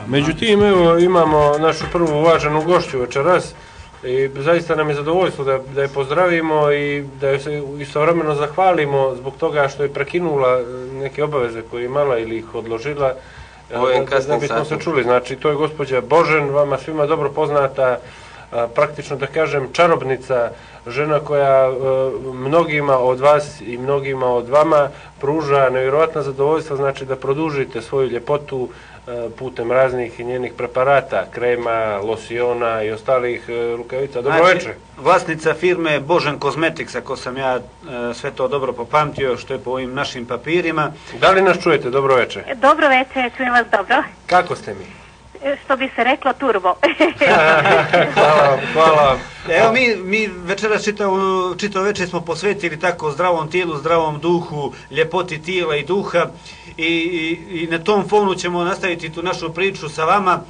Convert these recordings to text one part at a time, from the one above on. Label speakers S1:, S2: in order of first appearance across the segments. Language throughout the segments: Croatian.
S1: Međutim, evo, imamo našu prvu uvaženu gošću večeras i zaista nam je zadovoljstvo da je pozdravimo i da je se istovremeno zahvalimo zbog toga što je prekinula neke obaveze koje je imala ili ih odložila. Da bismo se čuli, znači to je gospođa Božen, vama svima dobro poznata, praktično da kažem čarobnica, žena koja mnogima od vas i mnogima od vama pruža nevjerojatna zadovoljstva, znači da produžite svoju ljepotu putem raznih njenih preparata, krema, losiona i ostalih rukavica. Dobro večer.
S2: Vlasnica firme Božen Cosmetics, ako sam ja sve to dobro popamtio, što je po ovim našim papirima.
S1: Da li nas čujete? Dobro večer.
S3: Dobro večer, čujem vas dobro.
S1: Kako ste mi?
S3: Što bi se reklo, turbo.
S1: Hvala.
S2: Evo mi večeras čitavo večer smo posvetili tako zdravom tijelu, zdravom duhu, ljepoti tijela i duha i na tom fonu ćemo nastaviti tu našu priču sa vama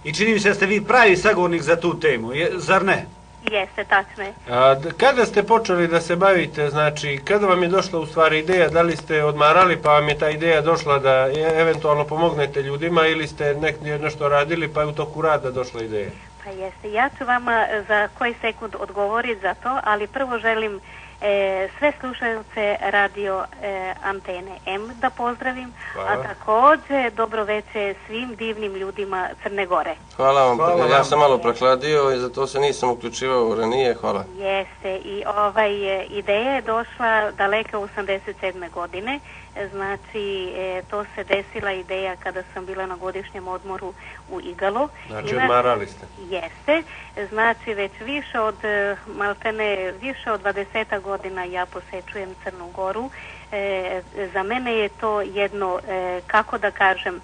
S2: i čini mi se da ste vi pravi sagovornik za tu temu, zar ne?
S3: Jeste, tačno je.
S1: Kada ste počeli da se bavite, znači, kada vam je došla u stvari ideja, da li ste odmarali pa vam je ta ideja došla da eventualno pomognete ljudima ili ste nešto radili pa je u toku rada došla ideja?
S3: Pa jeste, ja ću vama za koji sekund odgovoriti za to, ali prvo želim sve slušajuće radio Antene M da pozdravim,
S1: Hvala.
S3: A također dobro večer svim divnim ljudima Crne Gore.
S4: Hvala vam, ja sam malo prekladio i zato se nisam uključivao ranije, hvala.
S3: Jeste, i ideja je došla daleke 87. godine, znači to se desila ideja kada sam bila na godišnjem odmoru u Igalu.
S1: Znači odmarali ste?
S3: Jeste, znači već više od 20 godina ja posećujem Crnu Goru. Za mene je to jedno, kako da kažem,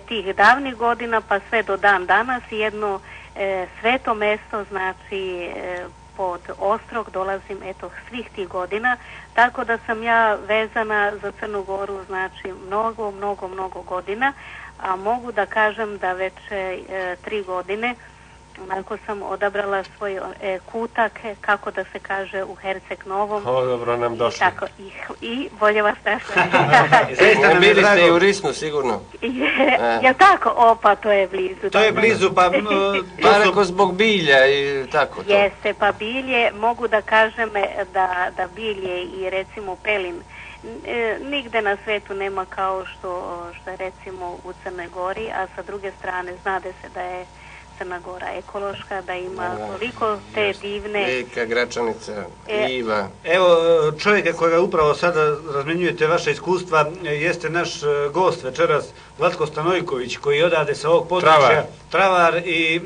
S3: tih davnih godina pa sve do dan danas jedno sveto mesto, znači pod Ostrog dolazim svih tih godina, tako da sam ja vezana za Crnu Goru znači mnogo godina, a mogu da kažem da već 3 godine ako sam odabrala svoj kutak, kako da se kaže, u Herceg Novom.
S1: Dobro nam došli.
S3: I bolje vas našla.
S4: Bili ste i u Risnu, sigurno.
S3: Ja tako? Pa to je blizu.
S2: To je blizu, pa
S4: rekao zbog bilja i tako to.
S3: Jeste, pa bilje, mogu da kažem da bilje i recimo pelin nigde na svetu nema kao što je recimo u Crnoj Gori, a sa druge strane znade se da je Crna Gora ekološka, da ima toliko te divne...
S4: Lika, Gračanica, Iva.
S2: Evo, čovjeka kojega upravo sada razmjenjujete vaše iskustva, jeste naš gost večeras, Vlatko Stanojković, koji odade sa ovog područja. Travar. I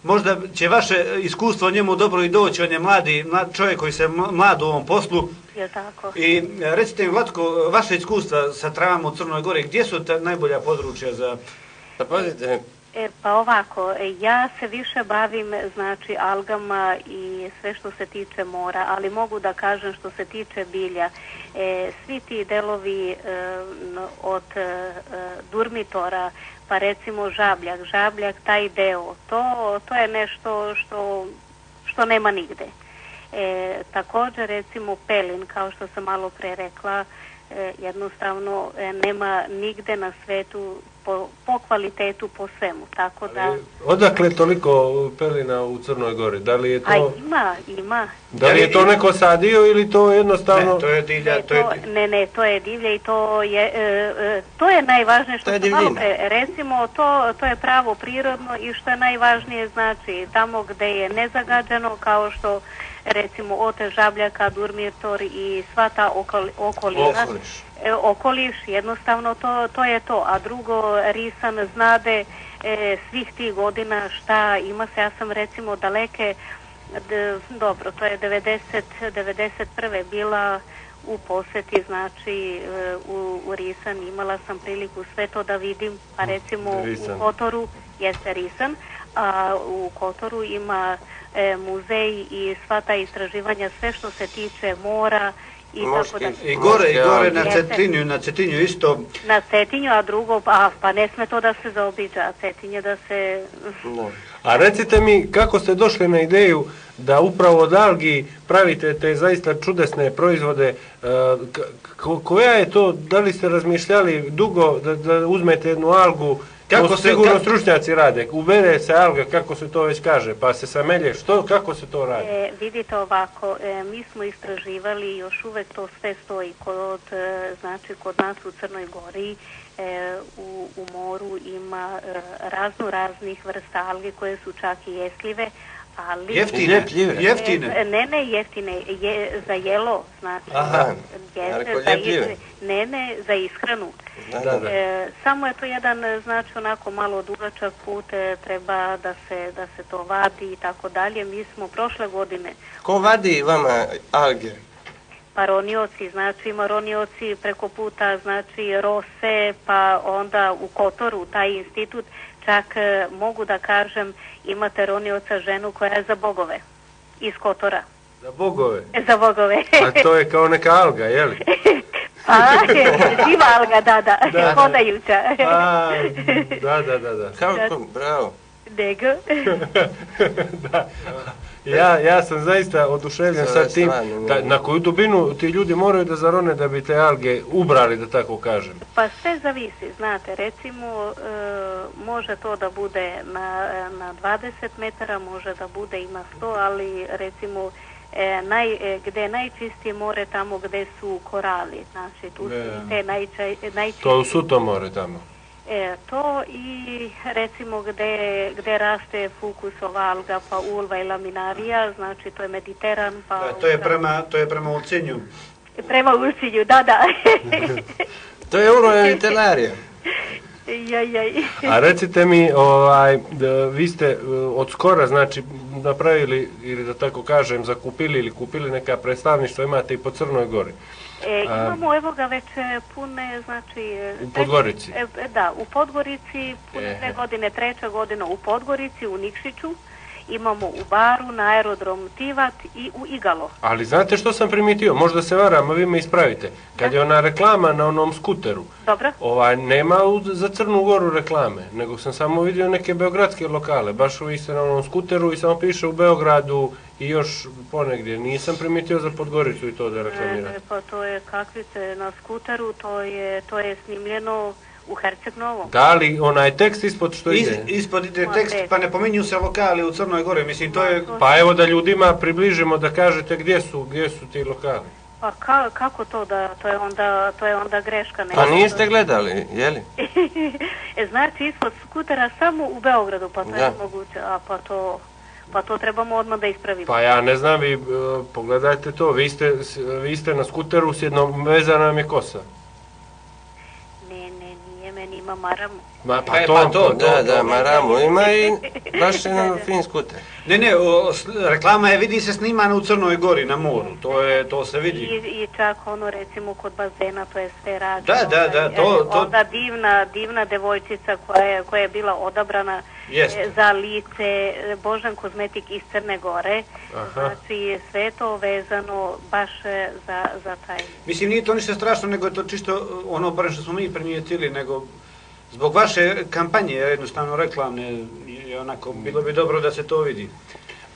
S2: možda će vaše iskustvo njemu dobro i doći, on je mladi čovjek koji se mlad u ovom poslu.
S3: Je tako.
S2: I recite mi, Vlatko, vaše iskustva sa travama u Crnoj Gori, gdje su ta najbolja područja za...
S4: Pa pazite...
S3: Pa ovako, ja se više bavim znači algama i sve što se tiče mora, ali mogu da kažem što se tiče bilja, svi ti delovi od Durmitora, pa recimo žabljak, taj deo, to je nešto što nema nigde. Također recimo pelin, kao što sam malo pre rekla, jednostavno nema nigde na svetu po kvalitetu, po svemu, tako da...
S1: Odakle toliko pelina u Crnoj Gori? Da li je to...
S3: Ima.
S1: Da li je to neko sadio ili to jednostavno...
S2: Ne, to je divlja.
S3: Ne, to je divlje i to je najvažnije što se malo recimo, to je pravo prirodno i što je najvažnije, znači, tamo gde je nezagađeno, kao što recimo od žabljaka, Durmitor i sva ta okolina. Okoliš, jednostavno to je to, a drugo Risan znade svih tih godina šta ima se, ja sam recimo daleke, dobro, to je 91. bila u posjeti, znači u Risan, imala sam priliku sve to da vidim, pa recimo u Kotoru, jeste Risan, a u Kotoru ima muzej i sva ta istraživanja, sve što se tiče mora
S2: I gore na Cetinju isto.
S3: Na Cetinju, a drugo, pa ne sme to da se zaobiđa, a Cetinje da se...
S1: A recite mi, kako ste došli na ideju da upravo od algi pravite te zaista čudesne proizvode, koja je to, da li ste razmišljali dugo da uzmete jednu algu, kako sigurno stručnjaci rade, ubere se alga, kako se to već kaže, pa se samelje, kako se to radi?
S3: Vidite ovako, mi smo istraživali, još uvek to sve stoji kod nas u Crnoj Gori, u moru ima raznih vrsta alge koje su čak i jestljive, ali...
S2: Jeftine?
S3: Ne, jeftine, za jelo, znači. Ne, za ishranu. Samo je to jedan, znači, onako malo dugačak put, treba da se to vadi i tako dalje. Mi smo prošle godine...
S4: Ko vadi vama alge?
S3: Pa ronioci, znači ima ronioci preko puta, znači Rose, pa onda u Kotoru, taj institut, čak mogu da kažem, imate ronioca ženu koja je za bogove, iz Kotora.
S1: Za bogove?
S3: Za bogove.
S1: A to je kao neka alga, je li?
S3: Živa alga, da, hodajuća.
S1: Da.
S4: Kako, bravo.
S3: Nego.
S1: Da. Ja sam zaista oduševljen sa tim, na koju dubinu ti ljudi moraju da zarone da bi te alge ubrali, da tako kažem.
S3: Pa sve zavisi, znate, recimo može to da bude na 20 metara, može da bude i na 100, ali recimo gde je najčistije more, tamo gde su korali, znači tu su te najčistije.
S1: To je u Sutom more tamo?
S3: To i recimo gde raste fukusova alga, pa ulva i laminarija, znači to je Mediteran.
S2: To je prema Ulcinju.
S3: Prema Ulcinju, da.
S4: To je ulva i Mediteranija.
S1: A recite mi, vi ste od skora, znači, napravili, ili da tako kažem, zakupili ili kupili neka predstavništva, imate i po Crnoj Gori.
S3: Imamo, evo ga, već pune, znači...
S1: U Podgorici?
S3: Da, u Podgorici, pune 2 godine, 3. godina u Podgorici, u Nikšiću, imamo u Baru, na aerodrom Tivat i u Igalo.
S1: Ali znate što sam primijetio? Možda se varam, a vi me ispravite. Kad je ona reklama na onom skuteru, nema za Crnu Goru reklame, nego sam samo vidio neke beogradske lokale, baš vi ste na onom skuteru i samo piše u Beogradu i još ponegdje. Nisam primijetio za Podgoricu i to da reklamirate.
S3: Pa to je kakvice na skuteru, to je snimljeno u Herceg-Novom.
S1: Da li onaj tekst ispod što ide?
S2: Ispod ide tekst, pa ne pominju se lokali u Crnoj Gori, mislim to je...
S1: Pa evo da ljudima približimo da kažete gdje su ti lokali.
S3: Pa kako to da, to je onda greška.
S4: Pa niste gledali, jeli?
S3: Znači ispod skutera samo u Beogradu, pa to je moguće, pa to trebamo odmah da ispravimo.
S1: Pa ja ne znam, vi pogledajte to, vi ste na skuteru s jednom, vezana nam je kosa.
S3: Meni ima maramu.
S4: Da, maramu ima i baš jedan fin skuter.
S2: Ne, reklama je, vidi se, snimana u Crnoj Gori, na moru, to se vidi.
S3: I čak ono, recimo, kod bazena, to je sve rađeno.
S2: Da,
S3: onda divna devojčica koja je bila odabrana za lice, Božan kozmetik iz Crne Gore. Znači, sve je to vezano baš za taj...
S2: Mislim, nije to ništa strašno, nego je to čisto ono, bar što smo mi primijetili, nego zbog vaše kampanje, jednostavno reklamne, onako, bilo bi dobro da se to vidi.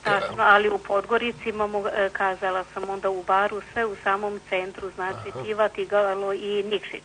S3: Tačno, ali u Podgorici imamo, kazala sam onda u Baru, sve u samom centru, znači Tivat, Igalo i Nikšić.